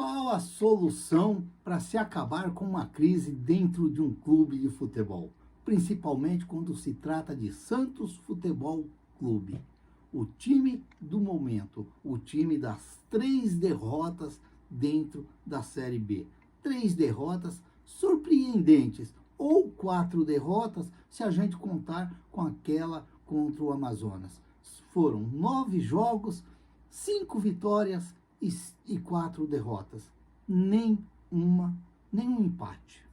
Qual a solução para se acabar com uma crise dentro de um clube de futebol? Principalmente quando se trata de Santos Futebol Clube. O time do momento, o time das 3 derrotas dentro da Série B. 3 derrotas surpreendentes, ou 4 derrotas, se a gente contar com aquela contra o Amazonas. Foram 9 jogos, 5 vitórias e 4 derrotas. Nenhum empate.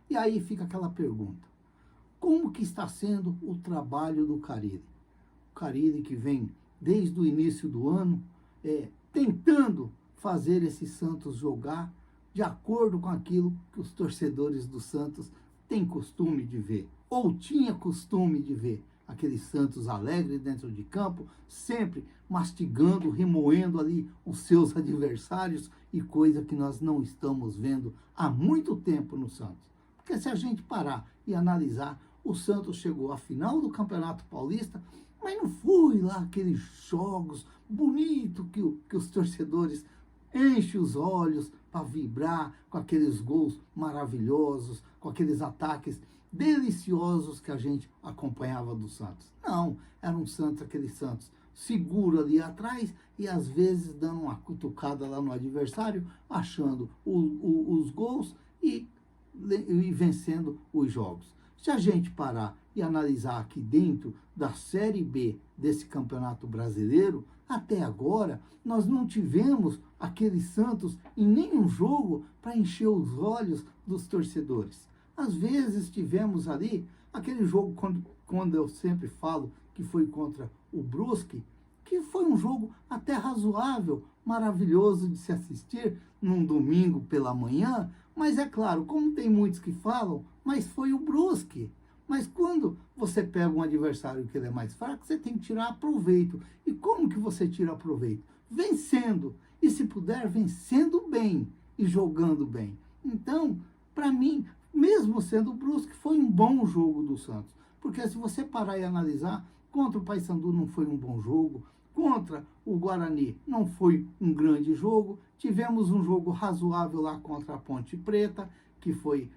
E aí fica aquela pergunta. Como que está sendo o trabalho do Carille? O Carille que vem desde o início do ano tentando fazer esse Santos jogar de acordo com aquilo que os torcedores do Santos têm costume de ver, ou tinha costume de ver. Aquele Santos alegre dentro de campo, sempre mastigando, remoendo ali os seus adversários, e coisa que nós não estamos vendo há muito tempo no Santos. Porque se a gente parar e analisar, o Santos chegou à final do Campeonato Paulista, mas não foi lá aqueles jogos bonitos que os torcedores enchem os olhos para vibrar com aqueles gols maravilhosos, com aqueles ataques deliciosos que a gente acompanhava do Santos. Não, era um Santos, aquele Santos seguro ali atrás e às vezes dando uma cutucada lá no adversário, achando os gols e vencendo os jogos. Se a gente parar e analisar aqui dentro da Série B desse Campeonato Brasileiro, até agora nós não tivemos aquele Santos em nenhum jogo para encher os olhos dos torcedores. Às vezes tivemos ali aquele jogo, quando eu sempre falo que foi contra o Brusque, que foi um jogo até razoável, maravilhoso de se assistir num domingo pela manhã, mas é claro, como tem muitos que falam, mas foi o Brusque. Mas quando você pega um adversário que ele é mais fraco, você tem que tirar proveito. E como que você tira proveito? Vencendo. E se puder, vencendo bem e jogando bem. Então, para mim, mesmo sendo o Brusque, foi um bom jogo do Santos. Porque se você parar e analisar, contra o Paysandu não foi um bom jogo, contra o Guarani não foi um grande jogo, tivemos um jogo razoável lá contra a Ponte Preta, que foi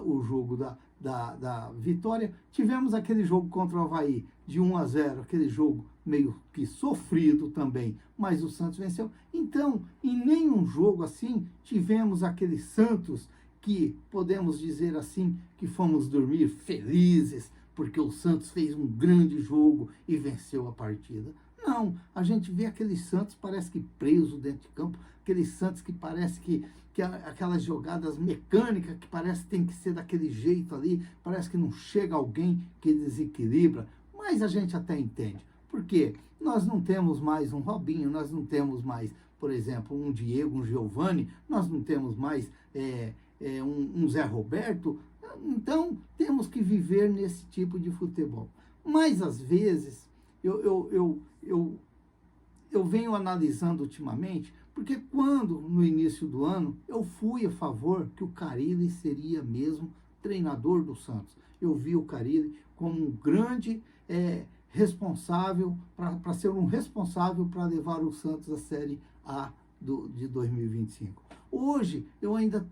o jogo da vitória, tivemos aquele jogo contra o Avaí de 1-0, aquele jogo meio que sofrido também, mas o Santos venceu. Então, em nenhum jogo assim, tivemos aquele Santos que podemos dizer assim, que fomos dormir felizes, porque o Santos fez um grande jogo e venceu a partida. Não, a gente vê aquele Santos, parece que preso dentro de campo, aquele Santos que parece que aquelas jogadas mecânicas, que parece que tem que ser daquele jeito ali, parece que não chega alguém que desequilibra, mas a gente até entende. Por quê? Nós não temos mais um Robinho, nós não temos mais, por exemplo, um Diego, um Giovani, nós não temos mais um Zé Roberto, então temos que viver nesse tipo de futebol. Mas às vezes eu venho analisando ultimamente, porque quando no início do ano eu fui a favor que o Carille seria mesmo treinador do Santos. Eu vi o Carille como um grande responsável, para ser um responsável para levar o Santos à Série A de 2025. Hoje eu ainda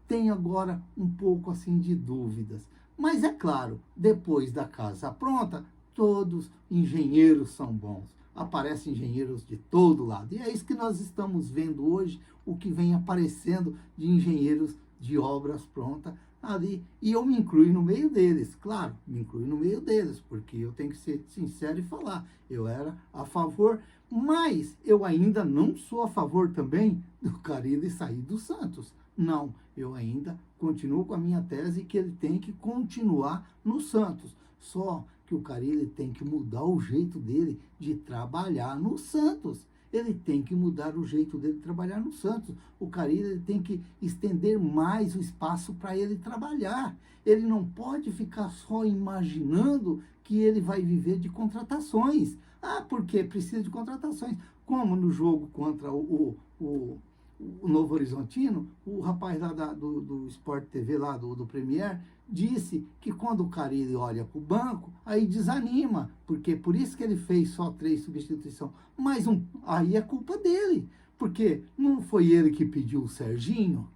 tenho agora um pouco assim de dúvidas. Mas é claro, depois da casa pronta, todos engenheiros são bons. Aparecem engenheiros de todo lado. E é isso que nós estamos vendo hoje, o que vem aparecendo de engenheiros de obras prontas ali. E eu me incluo no meio deles, claro, me incluo no meio deles, porque eu tenho que ser sincero e falar. Eu era a favor, mas eu ainda não sou a favor também do Carille sair do Santos. Não, eu ainda continuo com a minha tese que ele tem que continuar no Santos. Só que o Carille tem que mudar o jeito dele de trabalhar no Santos. Ele tem que mudar o jeito dele de trabalhar no Santos. O Carille tem que estender mais o espaço para ele trabalhar. Ele não pode ficar só imaginando que ele vai viver de contratações. Ah, porque precisa de contratações. Como no jogo contra o Novo Horizontino, o rapaz lá do Sport TV, lá do Premier, disse que quando o Carille olha para o banco, aí desanima, porque por isso que ele fez só 3 substituições. Mas aí é culpa dele, Porque não foi ele que pediu o Serginho,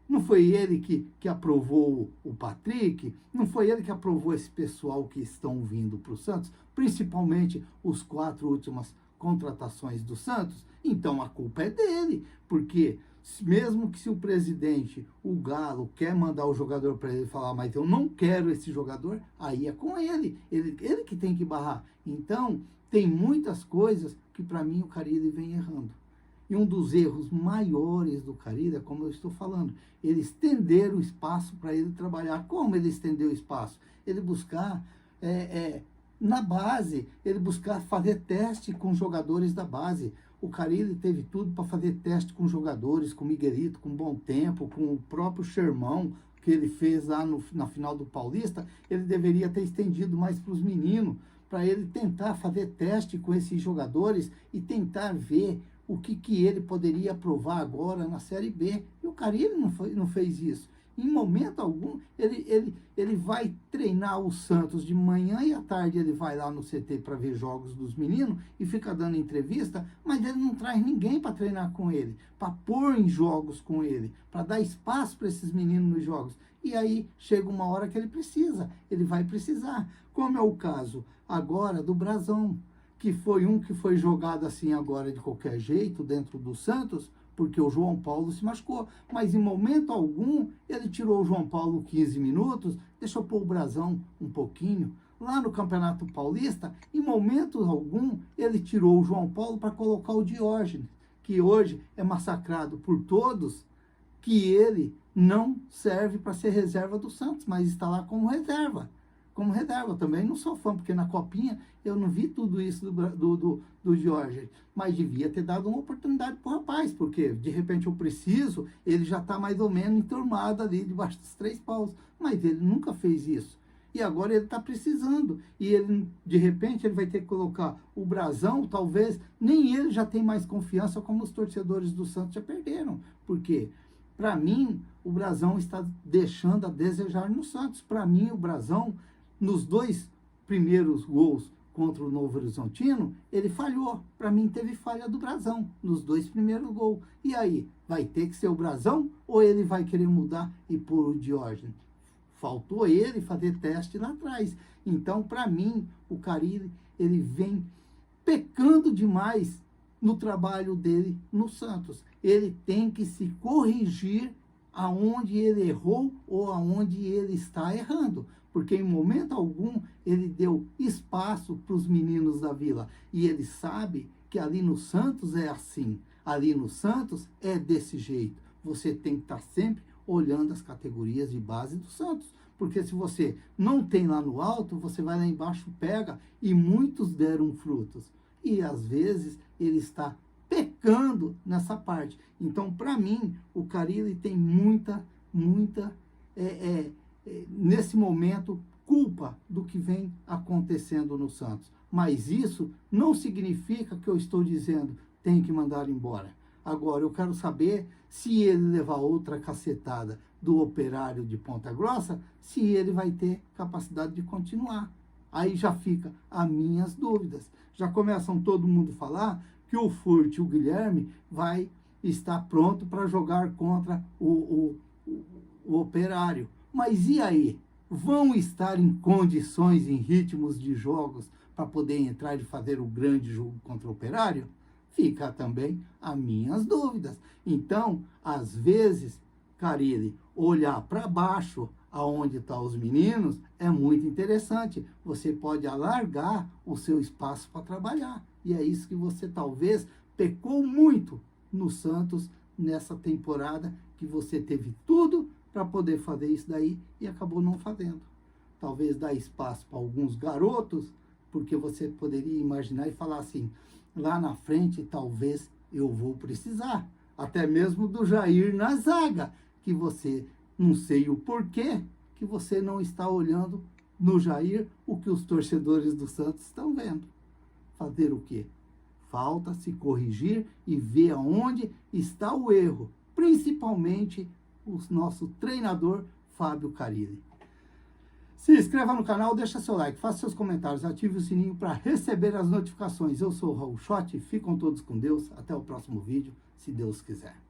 não foi ele que aprovou o Patrick, não foi ele que aprovou esse pessoal que estão vindo para o Santos, principalmente os 4 últimas contratações do Santos. Então a culpa é dele, porque mesmo que se o presidente, o Galo, quer mandar o jogador para ele falar, mas eu não quero esse jogador, aí é com ele que tem que barrar. Então tem muitas coisas que para mim o Carille vem errando. E um dos erros maiores do Carille é como eu estou falando, ele estender o espaço para ele trabalhar. Como ele estendeu o espaço? Ele buscar, na base, ele buscar fazer teste com jogadores da base. O Carille teve tudo para fazer teste com jogadores, com Miguelito, com Bom Tempo, com o próprio Shermão, que ele fez lá na final do Paulista. Ele deveria ter estendido mais para os meninos, para ele tentar fazer teste com esses jogadores e tentar ver o que ele poderia provar agora na Série B. E o Carille não fez isso. Em momento algum, ele vai treinar o Santos de manhã e à tarde ele vai lá no CT para ver jogos dos meninos e fica dando entrevista, mas ele não traz ninguém para treinar com ele, para pôr em jogos com ele, para dar espaço para esses meninos nos jogos. E aí chega uma hora que ele vai precisar. Como é o caso agora do Brazão, que foi jogado assim agora de qualquer jeito dentro do Santos, porque o João Paulo se machucou. Mas em momento algum, ele tirou o João Paulo 15 minutos, deixou pôr o Brazão um pouquinho. Lá no Campeonato Paulista, em momento algum, ele tirou o João Paulo para colocar o Diógenes, que hoje é massacrado por todos, que ele não serve para ser reserva do Santos, mas está lá como reserva. Como reserva, também não sou fã, porque na Copinha eu não vi tudo isso do Diógenes, mas devia ter dado uma oportunidade para o rapaz, porque de repente eu preciso, ele já está mais ou menos enturmado ali debaixo dos 3 paus, mas ele nunca fez isso. E agora ele está precisando, e ele, de repente ele vai ter que colocar o Brazão, talvez, nem ele já tem mais confiança, como os torcedores do Santos já perderam, porque para mim o Brazão está deixando a desejar no Santos. Para mim o Brazão, nos 2 primeiros gols contra o Novo Horizontino, ele falhou. Para mim, teve falha do Brazão nos 2 primeiros gols. E aí, vai ter que ser o Brazão ou ele vai querer mudar e pôr o Diógenes? Faltou ele fazer teste lá atrás. Então, para mim, o Carille, ele vem pecando demais no trabalho dele no Santos. Ele tem que se corrigir aonde ele errou ou aonde ele está errando. Porque em momento algum ele deu espaço para os meninos da Vila. E ele sabe que ali no Santos é assim. Ali no Santos é desse jeito. Você tem que estar sempre olhando as categorias de base do Santos. Porque se você não tem lá no alto, você vai lá embaixo, pega, e muitos deram frutos. E às vezes ele está pecando nessa parte. Então, para mim, o Carille tem muita nesse momento, culpa do que vem acontecendo no Santos. Mas isso não significa que eu estou dizendo tem que mandar embora. Agora, eu quero saber se ele levar outra cacetada do Operário de Ponta Grossa, se ele vai ter capacidade de continuar. Aí já fica as minhas dúvidas. Já começam todo mundo a falar que o Furt e o Guilherme vai estar pronto para jogar contra o Operário. Mas e aí? Vão estar em condições, em ritmos de jogos, para poder entrar e fazer o grande jogo contra o Operário? Fica também as minhas dúvidas. Então, às vezes, Carille, olhar para baixo, aonde estão os meninos, é muito interessante. Você pode alargar o seu espaço para trabalhar. E é isso que você talvez pecou muito no Santos nessa temporada, que você teve tudo para poder fazer isso daí e acabou não fazendo. Talvez dar espaço para alguns garotos, porque você poderia imaginar e falar assim, lá na frente talvez eu vou precisar, até mesmo do Jair na zaga, que você, não sei o porquê, que você não está olhando no Jair o que os torcedores do Santos estão vendo. Fazer o quê? Falta se corrigir e ver aonde está o erro, principalmente o nosso treinador Fábio Carille. Se inscreva no canal, deixa seu like, faça seus comentários, ative o sininho para receber as notificações. Eu sou o Raul Schott, ficam todos com Deus, até o próximo vídeo, se Deus quiser.